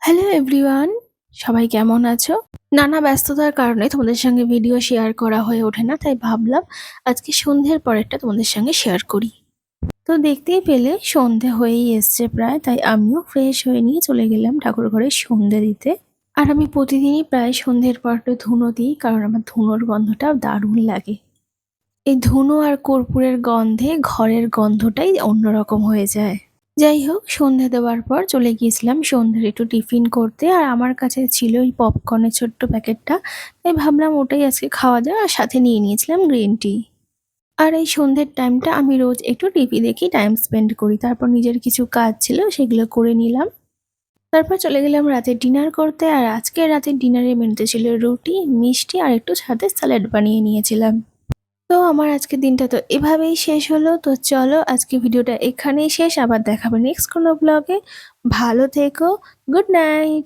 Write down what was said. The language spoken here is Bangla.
হ্যালো এভরিওয়ান, সবাই কেমন আছো? নানা ব্যস্ততার কারণে তোমাদের সঙ্গে ভিডিও শেয়ার করা হয়ে ওঠে না, তাই ভাবলাম আজকে সন্ধ্যের পরেরটা তোমাদের সঙ্গে শেয়ার করি। তো দেখতেই পেলে সন্ধে হয়েই এসছে প্রায়, তাই আমিও ফ্রেশ হয়ে নিয়ে চলে গেলাম ঠাকুর ঘরে সন্ধে দিতে। আর আমি প্রতিদিনই প্রায় সন্ধ্যের পরটা ধুনো দিই, কারণ আমার ধুনোর গন্ধটা দারুণ লাগে। এই ধুনো আর কর্পূরের গন্ধে ঘরের গন্ধটাই অন্যরকম হয়ে যায়। যাই হোক, সন্ধে দেওয়ার পর চলে গিয়েছিলাম সন্ধ্যের একটু টিফিন করতে। আর আমার কাছে ছিল ওই পপকর্নের ছোট্ট প্যাকেটটা, তাই ভাবলাম ওটাই আজকে খাওয়া যায়। আর সাথে নিয়ে নিয়েছিলাম গ্রিন টি। আর এই সন্ধ্যের টাইমটা আমি রোজ একটু টিভি দেখি টাইম স্পেন্ড করি, তারপর নিজের কিছু কাজ ছিল সেগুলো করে নিলাম। তারপর চলে গেলাম রাতে ডিনার করতে। আর আজকে রাতের ডিনারে মেনুতে ছিল রুটি, মিষ্টি আর একটু সাথে স্যালাড বানিয়ে নিয়েছিলাম। তো আমার আজকের দিনটা তো এভাবেই শেষ হলো। তো চলো, আজকে ভিডিওটা এখানেই শেষ। আবার দেখাবে নেক্সট কোনো ব্লগে। ভালো থেকো। Good night.